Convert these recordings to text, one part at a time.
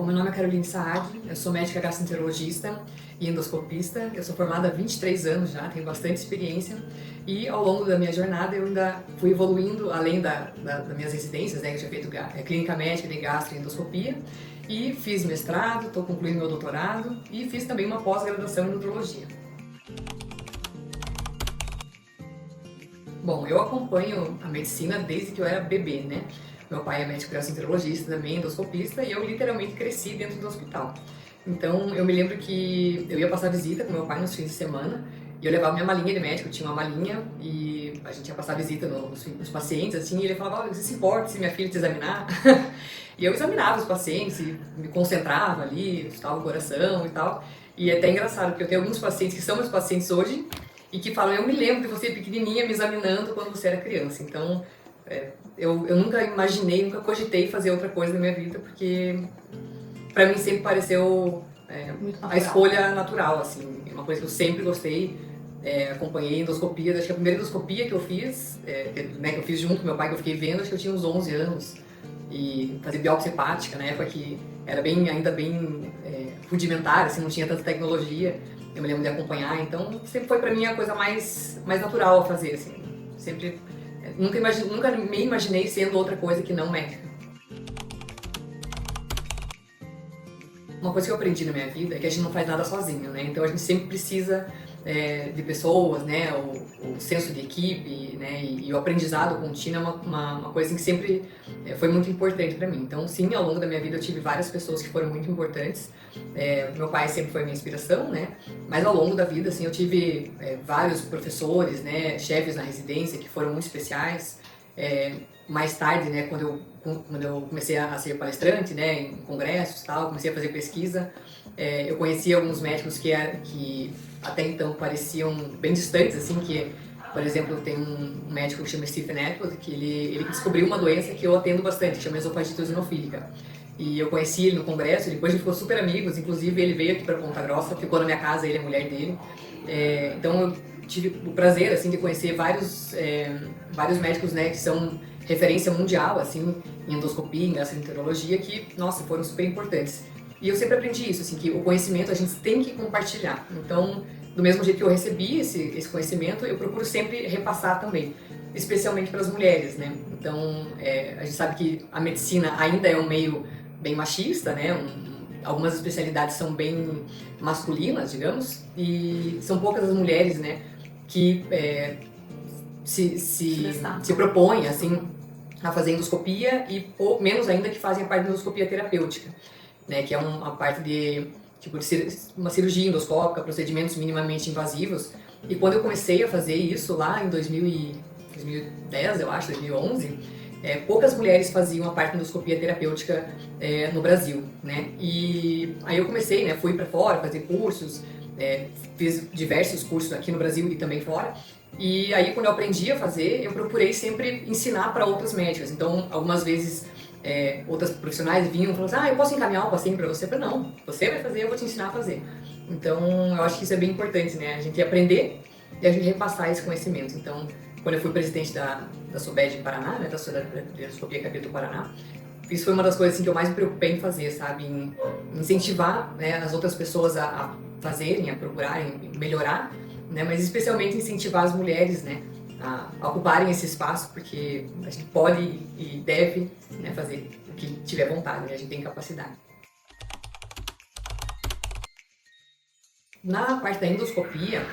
Bom, meu nome é Caroline Saad, eu sou médica gastroenterologista e endoscopista. Eu sou formada há 23 anos já, tenho bastante experiência e ao longo da minha jornada eu ainda fui evoluindo, além das minhas residências, né, que eu tinha feito clínica médica de gastro e endoscopia, e fiz mestrado, estou concluindo meu doutorado e fiz também uma pós-graduação em nutrologia. Bom, eu acompanho a medicina desde que eu era bebê, né? Meu pai é médico gastroenterologista, também endoscopista, e eu literalmente cresci dentro do hospital. Então, eu me lembro que eu ia passar visita com meu pai nos fins de semana, e eu levava minha malinha de médico, eu tinha uma malinha, e a gente ia passar visita nos pacientes, assim, e ele falava, olha, você se importa se minha filha te examinar? E eu examinava os pacientes, e me concentrava ali, estudava o coração e tal. E é até engraçado, porque eu tenho alguns pacientes que são meus pacientes hoje, e que falam, eu me lembro de você pequenininha me examinando quando você era criança. Então, eu nunca imaginei, nunca cogitei fazer outra coisa na minha vida, porque pra mim sempre pareceu a escolha natural, assim, uma coisa que eu sempre gostei. Acompanhei endoscopias, acho que a primeira endoscopia que eu fiz, que eu fiz junto com meu pai, que eu fiquei vendo, acho que eu tinha uns 11 anos. E fazer biópsia hepática, na época que era ainda bem rudimentar, assim, não tinha tanta tecnologia. Eu me lembro de acompanhar, então sempre foi pra mim a coisa mais natural a fazer, assim. Sempre, nunca me imaginei sendo outra coisa que não médica. Uma coisa que eu aprendi na minha vida é que a gente não faz nada sozinho, né? Então a gente sempre precisa de pessoas, né? O senso de equipe, né? E o aprendizado contínuo é uma coisa assim, que sempre foi muito importante para mim. Então, sim, ao longo da minha vida eu tive várias pessoas que foram muito importantes. Meu pai sempre foi minha inspiração, né? Mas ao longo da vida, assim, eu tive vários professores, né? Chefes na residência que foram muito especiais. Mais tarde, né, quando eu comecei a ser palestrante, né, em congressos e tal, comecei a fazer pesquisa, eu conheci alguns médicos que até então pareciam bem distantes, assim, que, por exemplo, tem um médico que chama Stephen Atwood, que ele descobriu uma doença que eu atendo bastante, que chama esofagite eosinofílica. E eu conheci ele no congresso, depois a gente ficou super amigos, inclusive ele veio aqui para Ponta Grossa, ficou na minha casa, ele e a mulher dele. Então eu tive o prazer, assim, de conhecer vários médicos, né, que são referência mundial, assim, em endoscopia, em gastroenterologia, que, nossa, foram super importantes. E eu sempre aprendi isso, assim, que o conhecimento a gente tem que compartilhar. Então, do mesmo jeito que eu recebi esse conhecimento, eu procuro sempre repassar também, especialmente para as mulheres, né? Então, a gente sabe que a medicina ainda é um meio bem machista, né? Algumas especialidades são bem masculinas, digamos, e são poucas as mulheres, né, que se propõem, assim, a fazer endoscopia e menos ainda que fazem a parte de endoscopia terapêutica, né, que é uma parte de uma cirurgia endoscópica, procedimentos minimamente invasivos. E quando eu comecei a fazer isso lá em 2010, eu acho, 2011, poucas mulheres faziam a parte de endoscopia terapêutica no Brasil, né? E aí eu comecei, né, fui para fora fazer cursos, fiz diversos cursos aqui no Brasil e também fora. E aí, quando eu aprendi a fazer, eu procurei sempre ensinar para outras médicas. Então, algumas vezes, outras profissionais vinham e falavam assim, eu posso encaminhar o paciente para você? Eu falei, não, você vai fazer, eu vou te ensinar a fazer. Então, eu acho que isso é bem importante, né? A gente aprender e a gente repassar esse conhecimento. Então, quando eu fui presidente da SOBED em Paraná, né, da Sociedade de Endoscopia Capítulo Paraná, isso foi uma das coisas assim, que eu mais me preocupei em fazer, sabe? Em incentivar, né, as outras pessoas a fazerem, a procurarem melhorar, né? Mas especialmente incentivar as mulheres, né, a ocuparem esse espaço, porque a gente pode e deve, né, fazer o que tiver vontade, né? A gente tem capacidade. Na parte da endoscopia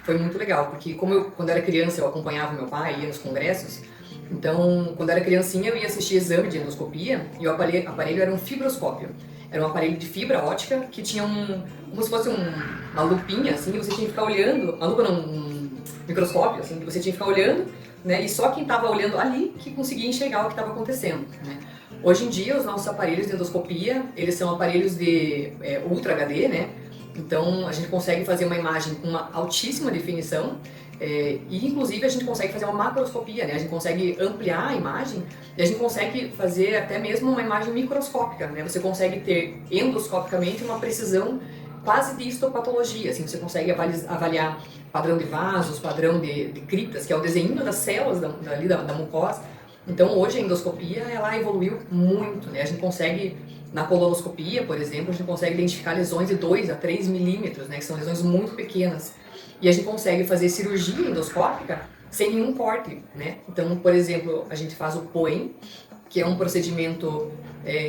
foi muito legal, porque quando eu era criança eu acompanhava meu pai, ia nos congressos. Então, quando eu era criancinha, eu ia assistir exame de endoscopia e o aparelho era um fibroscópio. Era um aparelho de fibra ótica que tinha como se fosse uma lupinha, assim, e você tinha que ficar olhando, uma lupa não, um microscópio, assim, que você tinha que ficar olhando, né, e só quem estava olhando ali que conseguia enxergar o que estava acontecendo, né. Hoje em dia, os nossos aparelhos de endoscopia, eles são aparelhos de Ultra HD, né, então a gente consegue fazer uma imagem com uma altíssima definição, e inclusive a gente consegue fazer uma macroscopia, né? A gente consegue ampliar a imagem e a gente consegue fazer até mesmo uma imagem microscópica, né? Você consegue ter endoscopicamente uma precisão quase de histopatologia, assim, você consegue avaliar padrão de vasos, padrão de criptas, que é o desenho das células da mucosa. Então hoje a endoscopia ela evoluiu muito, né? A gente consegue, na colonoscopia, por exemplo, a gente consegue identificar lesões de 2 a 3 milímetros, né? Que são lesões muito pequenas. E a gente consegue fazer cirurgia endoscópica sem nenhum corte, né? Então, por exemplo, a gente faz o POEM, que é um procedimento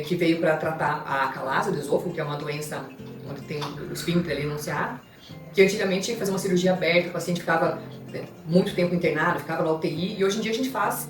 que veio para tratar a acalase do esôfago, que é uma doença onde tem o esfíncter ali enunciado, que antigamente tinha que fazer uma cirurgia aberta, o paciente ficava muito tempo internado, ficava na UTI, e hoje em dia a gente faz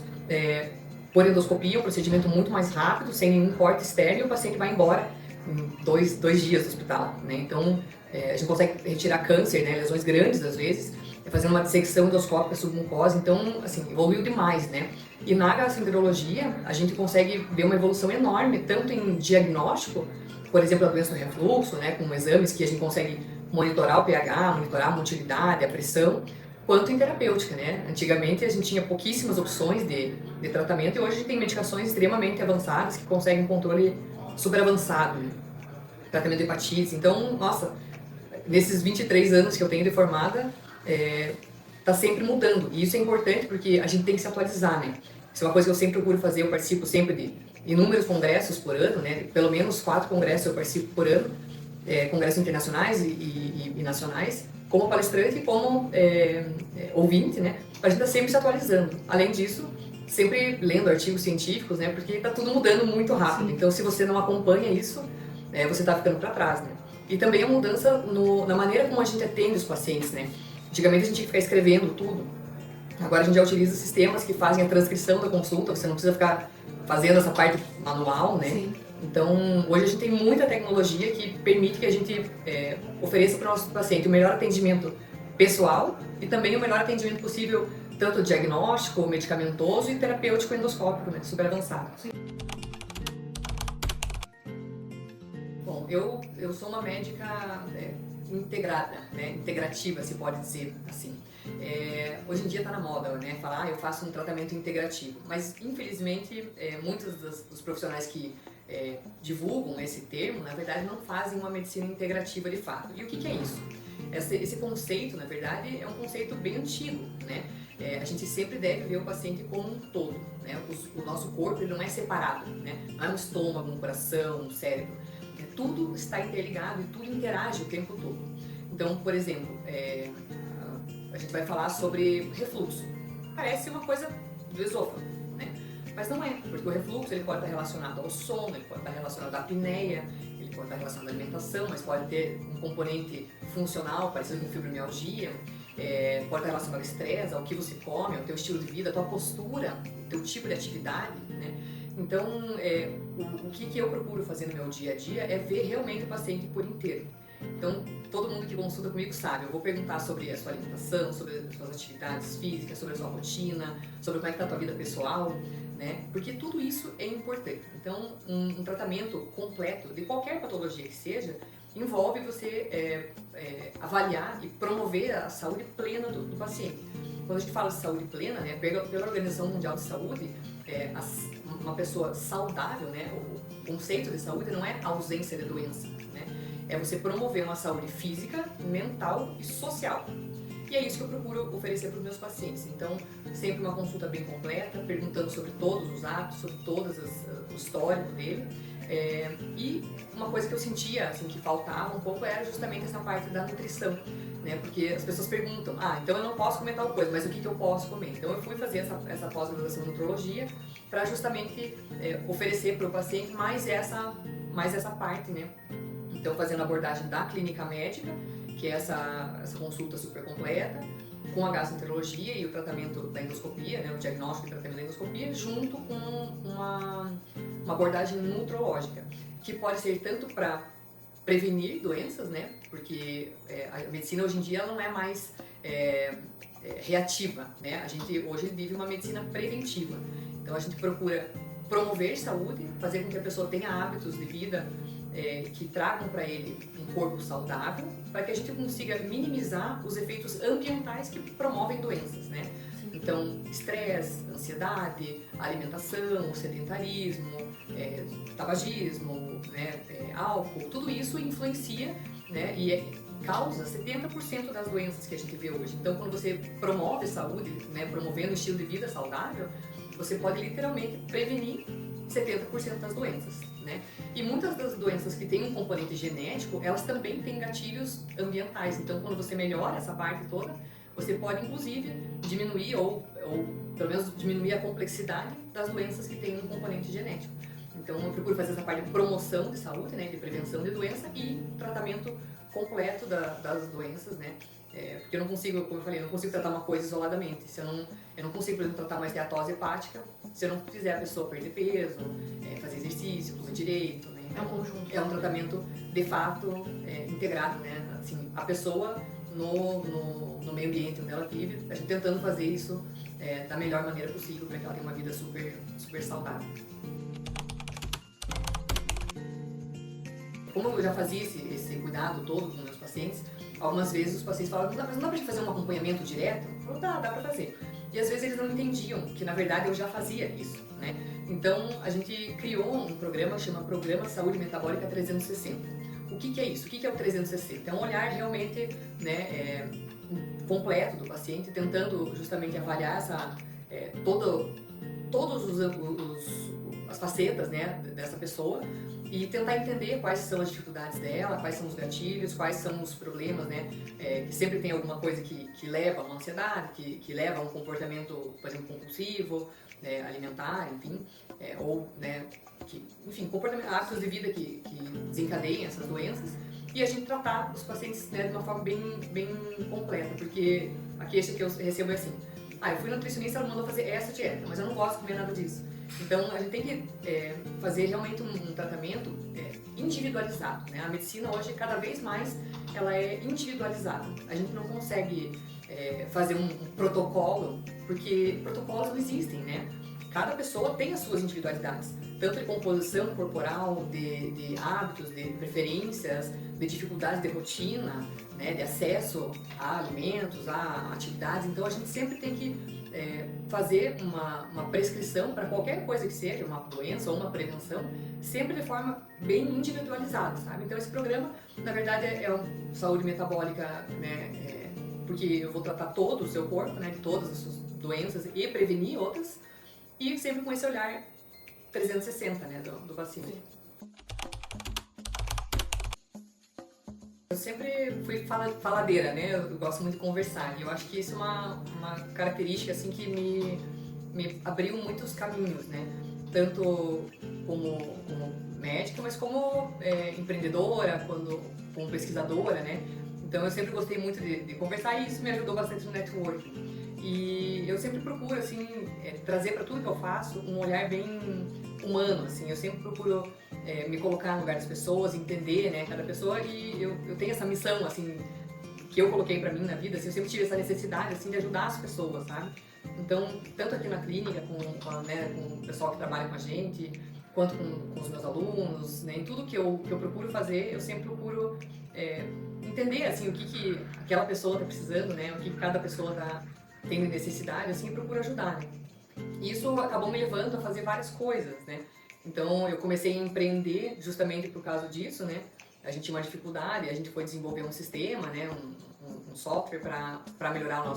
por endoscopia, um procedimento muito mais rápido, sem nenhum corte externo, e o paciente vai embora em dois dias do hospital, né? Então, a gente consegue retirar câncer, né, lesões grandes às vezes, fazendo uma dissecção endoscópica submucosa, então, assim, evoluiu demais, né? E na gastroenterologia, a gente consegue ver uma evolução enorme, tanto em diagnóstico, por exemplo, a doença do refluxo, né, com exames que a gente consegue monitorar o pH, monitorar a motilidade, a pressão, quanto em terapêutica, né? Antigamente a gente tinha pouquíssimas opções de tratamento e hoje a gente tem medicações extremamente avançadas que conseguem um controle super avançado, né? Tratamento de hepatite. Então, nossa, nesses 23 anos que eu tenho de formada, tá sempre mudando. E isso é importante porque a gente tem que se atualizar, né? Isso é uma coisa que eu sempre procuro fazer, eu participo sempre de inúmeros congressos por ano, né? Pelo menos 4 congressos eu participo por ano, congressos internacionais e nacionais, como palestrante e como ouvinte, né? A gente tá sempre se atualizando. Além disso, sempre lendo artigos científicos, né? Porque tá tudo mudando muito rápido. Sim. Então, se você não acompanha isso, você tá ficando para trás, né? E também a mudança na maneira como a gente atende os pacientes, né? Antigamente a gente tinha que ficar escrevendo tudo. Agora a gente já utiliza sistemas que fazem a transcrição da consulta, você não precisa ficar fazendo essa parte manual, né? Sim. Então, hoje a gente tem muita tecnologia que permite que a gente ofereça para o nosso paciente o melhor atendimento pessoal e também o melhor atendimento possível, tanto diagnóstico, medicamentoso e terapêutico endoscópico, né? Super avançado. Sim. Bom, eu sou uma médica integrada, né? Integrativa, se pode dizer assim. Hoje em dia está na moda, né? Falar, eu faço um tratamento integrativo, mas infelizmente muitos dos profissionais que divulgam esse termo, na verdade, não fazem uma medicina integrativa de fato. E o que é isso? Esse conceito, na verdade, é um conceito bem antigo, né? A gente sempre deve ver o paciente como um todo, né? O nosso corpo ele não é separado, né? Não é um estômago, um coração, um cérebro. Tudo está interligado e tudo interage o tempo todo. Então, por exemplo, a gente vai falar sobre refluxo. Parece uma coisa do esôfago, né? Mas não é, porque o refluxo ele pode estar relacionado ao sono, ele pode estar relacionado à apneia, ele pode estar relacionado à alimentação, mas pode ter um componente funcional, parecido com fibromialgia, pode estar relacionado ao estresse, ao que você come, ao teu estilo de vida, à tua postura, ao teu tipo de atividade, né? Então, o que eu procuro fazer no meu dia a dia é ver realmente o paciente por inteiro. Então, todo mundo que consulta comigo sabe, eu vou perguntar sobre a sua alimentação, sobre as suas atividades físicas, sobre a sua rotina, sobre como é que está a tua vida pessoal, né? Porque tudo isso é importante. Então, um tratamento completo de qualquer patologia que seja, envolve você avaliar e promover a saúde plena do paciente. Quando a gente fala de saúde plena, né, pela Organização Mundial de Saúde, uma pessoa saudável, né, o conceito de saúde não é ausência de doença, né, é você promover uma saúde física, mental e social. E é isso que eu procuro oferecer para os meus pacientes. Então, sempre uma consulta bem completa, perguntando sobre todos os hábitos, sobre todas o histórico dele. E uma coisa que eu sentia assim, que faltava um pouco era justamente essa parte da nutrição, né? Porque as pessoas perguntam, então eu não posso comer tal coisa, mas o que eu posso comer? Então eu fui fazer essa pós-graduação em nutrologia para justamente oferecer para o paciente mais essa parte, né? Então fazendo a abordagem da clínica médica, que é essa consulta super completa, com a gastroenterologia e o tratamento da endoscopia, né, o diagnóstico e tratamento da endoscopia, junto com uma abordagem nutrológica, que pode ser tanto para prevenir doenças, né, porque a medicina hoje em dia não é mais reativa, né, a gente hoje vive uma medicina preventiva, então a gente procura promover saúde, fazer com que a pessoa tenha hábitos de vida que tragam para ele um corpo saudável, para que a gente consiga minimizar os efeitos ambientais que promovem doenças, né? Então, estresse, ansiedade, alimentação, o sedentarismo, tabagismo, né, álcool, tudo isso influencia, né, e causa 70% das doenças que a gente vê hoje. Então, quando você promove saúde, né, promovendo um estilo de vida saudável, você pode literalmente prevenir 70% das doenças, né? E muitas das doenças que têm um componente genético, elas também têm gatilhos ambientais. Então, quando você melhora essa parte toda, você pode, inclusive, diminuir ou pelo menos diminuir a complexidade das doenças que têm um componente genético. Então, eu procuro fazer essa parte de promoção de saúde, né, de prevenção de doença e tratamento completo das doenças, né? Porque eu não consigo, como eu falei, eu não consigo tratar uma coisa isoladamente. Se eu não consigo, por exemplo, tratar uma esteatose hepática se eu não fizer a pessoa perder peso, fazer exercício, comer direito, né? É um conjunto. É um tratamento, de fato, integrado, né? Assim, a pessoa no meio ambiente onde ela vive, a gente tentando fazer isso da melhor maneira possível para que ela tenha uma vida super, super saudável. Como eu já fazia esse cuidado todo com meus pacientes, algumas vezes os pacientes falavam, mas não dá pra gente fazer um acompanhamento direto? Eu falo, dá pra fazer. E às vezes eles não entendiam que na verdade eu já fazia isso, né? Então a gente criou um programa que chama Programa Saúde Metabólica 360. O que é isso? O que é o 360? É um olhar realmente, né, completo do paciente, tentando justamente avaliar todos as facetas, né, dessa pessoa e tentar entender quais são as dificuldades dela, quais são os gatilhos, quais são os problemas, né, que sempre tem alguma coisa que leva a uma ansiedade, que leva a um comportamento, por exemplo, compulsivo, né, alimentar, enfim, ou, né, enfim, hábitos de vida que desencadeiem essas doenças, e a gente tratar os pacientes, né, de uma forma bem completa, porque a queixa que eu recebo é assim, eu fui nutricionista, ela mandou fazer essa dieta, mas eu não gosto de comer nada disso. Então a gente tem que fazer realmente um tratamento individualizado, né? A medicina hoje, cada vez mais, ela é individualizada. A gente não consegue fazer um protocolo, porque protocolos não existem, né? Cada pessoa tem as suas individualidades, tanto de composição corporal, de hábitos, de preferências, de dificuldades de rotina, né, de acesso a alimentos, a atividades. Então a gente sempre tem que fazer uma prescrição para qualquer coisa que seja, uma doença ou uma prevenção, sempre de forma bem individualizada, sabe? Então esse programa, na verdade, é uma saúde metabólica, né, porque eu vou tratar todo o seu corpo, né, de todas as suas doenças e prevenir outras, e sempre com esse olhar 360, né, do paciente. Eu sempre fui faladeira, né? Eu gosto muito de conversar. E eu acho que isso é uma característica assim que me abriu muitos caminhos, né? Tanto como médica, mas como empreendedora, como pesquisadora, né? Então eu sempre gostei muito de conversar e isso me ajudou bastante no networking. E eu sempre procuro assim trazer para tudo que eu faço um olhar bem humano, assim. Eu sempre procuro me colocar no lugar das pessoas, entender, né, cada pessoa, e eu tenho essa missão, assim, que eu coloquei pra mim na vida, assim, eu sempre tive essa necessidade, assim, de ajudar as pessoas, sabe? Então, tanto aqui na clínica, com o pessoal que trabalha com a gente, quanto com os meus alunos, né, em tudo que eu procuro fazer, eu sempre procuro entender, assim, o que aquela pessoa tá precisando, né, o que cada pessoa tá tendo necessidade, assim, e procuro ajudar, né? E isso acabou me levando a fazer várias coisas, né? Então eu comecei a empreender justamente por causa disso, né? A gente tinha uma dificuldade, a gente foi desenvolver um sistema, né? Um software para melhorar o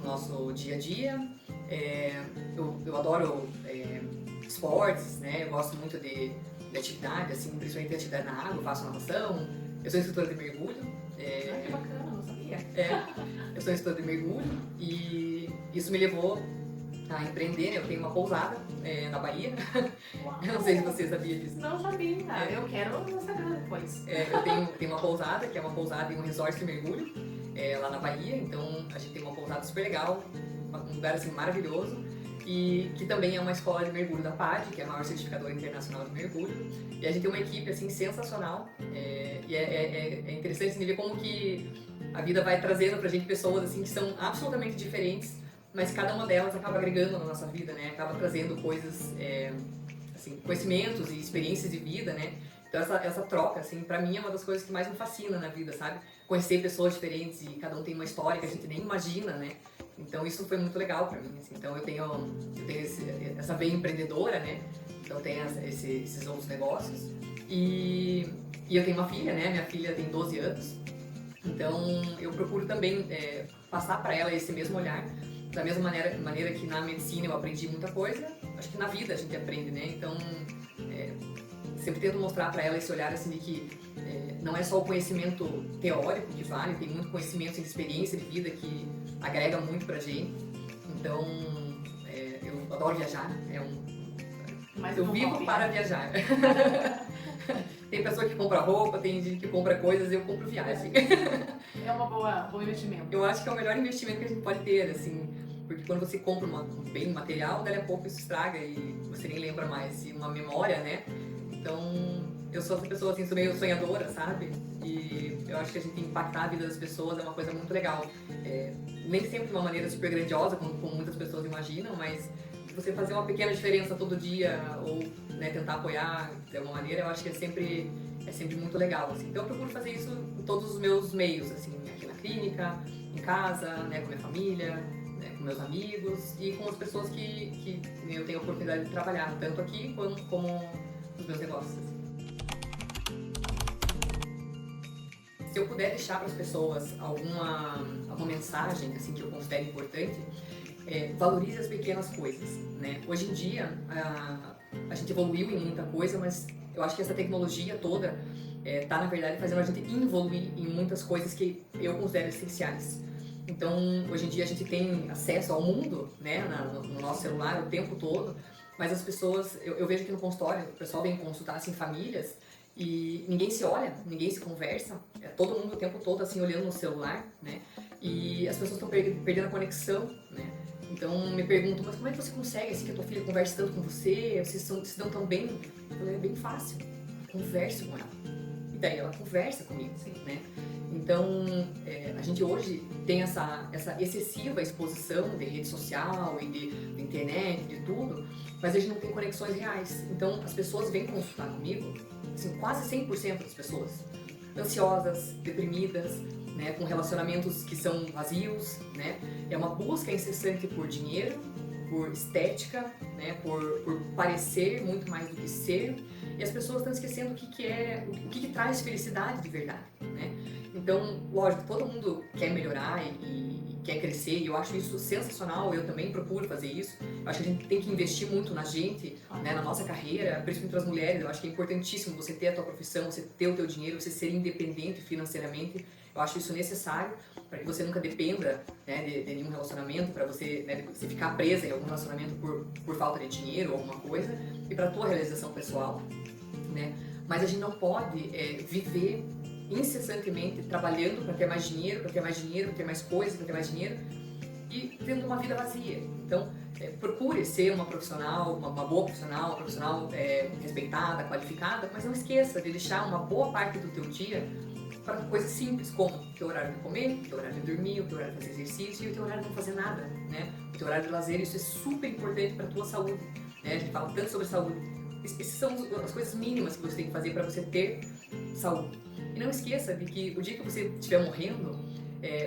nosso dia a dia. Eu adoro esportes, né? Eu gosto muito de atividade, assim, principalmente de atividade na água, eu faço natação. Eu sou instrutora de mergulho. Que bacana, não sabia. Eu sou instrutora de mergulho e isso me levou a empreender, né? Eu tenho uma pousada na Bahia. Uau. Eu não sei se você sabia disso. Não sabia, eu quero no Instagram depois. Eu tenho uma pousada, que é uma pousada em um resort de mergulho, lá na Bahia. Então a gente tem uma pousada super legal, um lugar assim maravilhoso. E que também é uma escola de mergulho da PAD, que é a maior certificadora internacional de mergulho. E a gente tem uma equipe assim sensacional. E é interessante assim, ver como que a vida vai trazendo pra gente pessoas assim que são absolutamente diferentes, mas cada uma delas acaba agregando na nossa vida, né? Acaba trazendo coisas, assim, conhecimentos e experiências de vida, né? Então essa troca, assim, pra mim é uma das coisas que mais me fascina na vida, sabe? Conhecer pessoas diferentes e cada um tem uma história que a gente nem imagina, né? Então isso foi muito legal pra mim, assim. Então eu tenho essa veia empreendedora, né? Então tem esses outros negócios. E eu tenho uma filha, né? Minha filha tem 12 anos. Então eu procuro também passar pra ela esse mesmo olhar, da mesma maneira que na medicina eu aprendi muita coisa, acho que na vida a gente aprende, né? Então, sempre tento mostrar para ela esse olhar assim de que não é só o conhecimento teórico que vale, tem muito conhecimento de experiência de vida que agrega muito pra gente. Então, eu adoro viajar, eu vivo para viajar. Tem pessoa que compra roupa, tem gente que compra coisas, eu compro viagem. É bom investimento. Eu acho que é o melhor investimento que a gente pode ter, assim, porque quando você compra um bem material, daí a pouco isso estraga e você nem lembra mais, e uma memória, né? Então, eu sou essa pessoa, assim, sou meio sonhadora, sabe? E eu acho que a gente impactar a vida das pessoas é uma coisa muito legal. Nem sempre de uma maneira super grandiosa, como muitas pessoas imaginam, mas você fazer uma pequena diferença todo dia ou, né, tentar apoiar de alguma maneira, eu acho que é sempre muito legal, assim. Então eu procuro fazer isso em todos os meus meios, assim, aqui na clínica, em casa, né, com minha família, né, com meus amigos e com as pessoas que eu tenho a oportunidade de trabalhar, tanto aqui como nos meus negócios. Se eu puder deixar para as pessoas alguma mensagem assim, que eu considero importante, valorize as pequenas coisas, né? Hoje em dia, a gente evoluiu em muita coisa, mas eu acho que essa tecnologia toda está, na verdade, fazendo a gente involuir em muitas coisas que eu considero essenciais. Então, hoje em dia a gente tem acesso ao mundo, né, no nosso celular o tempo todo, mas as pessoas, eu vejo aqui no consultório, o pessoal vem consultar assim, famílias e ninguém se olha, ninguém se conversa, todo mundo o tempo todo assim olhando no celular, né? E as pessoas estão perdendo a conexão, né? Então me perguntam, mas como é que você consegue assim que a tua filha converse tanto com você, vocês se dão tão bem? Eu falei, é bem fácil, converse com ela. E daí ela conversa comigo, né? Então a gente hoje tem essa excessiva exposição de rede social e de internet, de tudo, mas a gente não tem conexões reais. Então as pessoas vêm consultar comigo, assim, quase 100% das pessoas, ansiosas, deprimidas, né, com relacionamentos que são vazios, né? É uma busca incessante por dinheiro, por estética, né, por parecer muito mais do que ser, e as pessoas estão esquecendo o que traz felicidade de verdade, né? Então, lógico, todo mundo quer melhorar e quer crescer, e eu acho isso sensacional, eu também procuro fazer isso. Eu acho que a gente tem que investir muito na gente, né, na nossa carreira, principalmente para as mulheres. Eu acho que é importantíssimo você ter a tua profissão, você ter o teu dinheiro, você ser independente financeiramente. Eu acho isso necessário para que você nunca dependa, né, de nenhum relacionamento, para você, né, você ficar presa em algum relacionamento por falta de dinheiro ou alguma coisa, e para a tua realização pessoal, né? Mas a gente não pode viver incessantemente trabalhando para ter mais dinheiro, para ter mais dinheiro, para ter mais coisas, para ter mais dinheiro e tendo uma vida vazia. Então, procure ser uma profissional, uma boa profissional, uma profissional respeitada, qualificada, mas não esqueça de deixar uma boa parte do teu dia para coisas simples, como o teu horário de comer, o teu horário de dormir, o teu horário de fazer exercício e o teu horário de não fazer nada, né? O teu horário de lazer, isso é super importante para a tua saúde, né? A gente fala tanto sobre saúde. Essas são as coisas mínimas que você tem que fazer para você ter saúde. E não esqueça de que o dia que você estiver morrendo,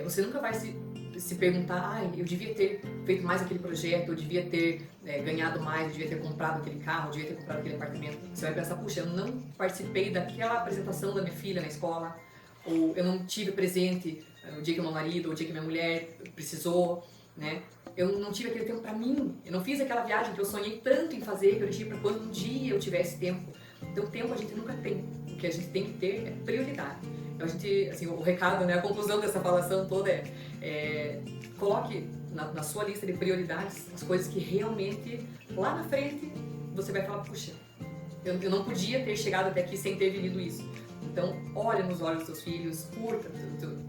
você nunca vai se perguntar, eu devia ter feito mais aquele projeto, eu devia ter ganhado mais, eu devia ter comprado aquele carro, eu devia ter comprado aquele apartamento. Você vai pensar, puxa, eu não participei daquela apresentação da minha filha na escola, ou eu não tive presente o dia que meu marido ou o dia que minha mulher precisou, né? Eu não tive aquele tempo para mim, eu não fiz aquela viagem que eu sonhei tanto em fazer, que eu deixei para quando um dia eu tivesse tempo. Então tempo a gente nunca tem, o que a gente tem que ter é prioridade. Então a gente, assim, o recado, né, a conclusão dessa falação toda coloque na sua lista de prioridades as coisas que realmente lá na frente você vai falar, puxa, eu não podia ter chegado até aqui sem ter vivido isso. Então, olha nos olhos dos teus filhos, curta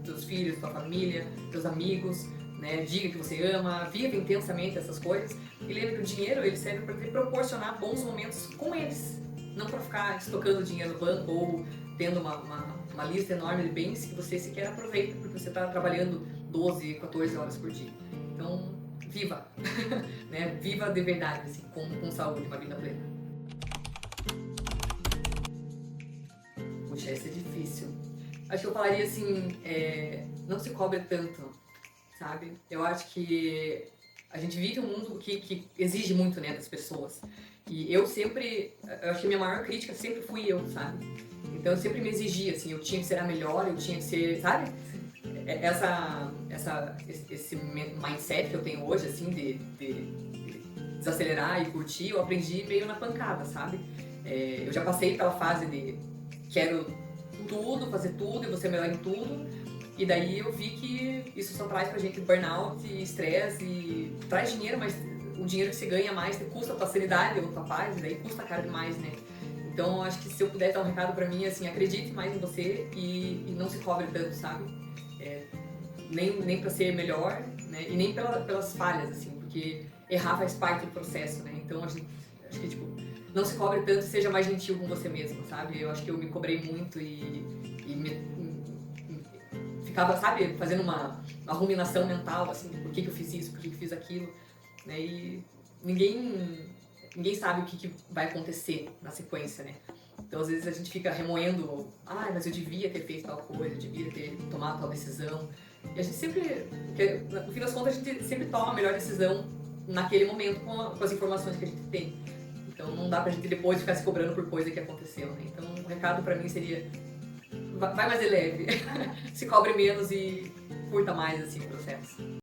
teus filhos, tua família, teus amigos, né? Diga que você ama, viva intensamente essas coisas e lembre que o dinheiro ele serve para te proporcionar bons momentos com eles, não para ficar estocando dinheiro no banco ou tendo uma lista enorme de bens que você sequer aproveita porque você está trabalhando 12, 14 horas por dia. Então, viva, né? Viva de verdade, assim, com saúde, uma vida plena. Puxa, isso é difícil. Acho que eu falaria assim, não se cobre tanto, sabe? Eu acho que a gente vive um mundo que exige muito, né, das pessoas. E eu acho que a minha maior crítica sempre fui eu, sabe? Então eu sempre me exigia, assim, eu tinha que ser a melhor, eu tinha que ser, sabe? esse mindset que eu tenho hoje, assim, de desacelerar e curtir, eu aprendi meio na pancada, sabe? Eu já passei pela fase de quero tudo, fazer tudo e você melhor em tudo. E daí eu vi que isso só traz pra gente burnout e estresse e traz dinheiro, mas o dinheiro que você ganha mais custa a tua sanidade ou tua paz, e daí custa caro demais, né? Então eu acho que se eu puder dar um recado pra mim, assim, acredite mais em você e não se cobre tanto, sabe? Nem pra ser melhor, né? E nem pelas falhas, assim, porque errar faz parte do processo, né? Então acho que, tipo, não se cobre tanto e seja mais gentil com você mesmo, sabe? Eu acho que eu me cobrei muito e ficava, sabe, fazendo uma ruminação mental, assim, por que eu fiz isso, por que eu fiz aquilo, né? E ninguém sabe o que vai acontecer na sequência, né? Então, às vezes, a gente fica remoendo, mas eu devia ter feito tal coisa, eu devia ter tomado tal decisão. E a gente sempre, porque, no fim das contas, a gente sempre toma a melhor decisão naquele momento com as informações que a gente tem. Então, não dá pra gente depois ficar se cobrando por coisa que aconteceu, né? Então, o recado pra mim seria, vai mais de leve, se cobre menos e curta mais, assim, o processo.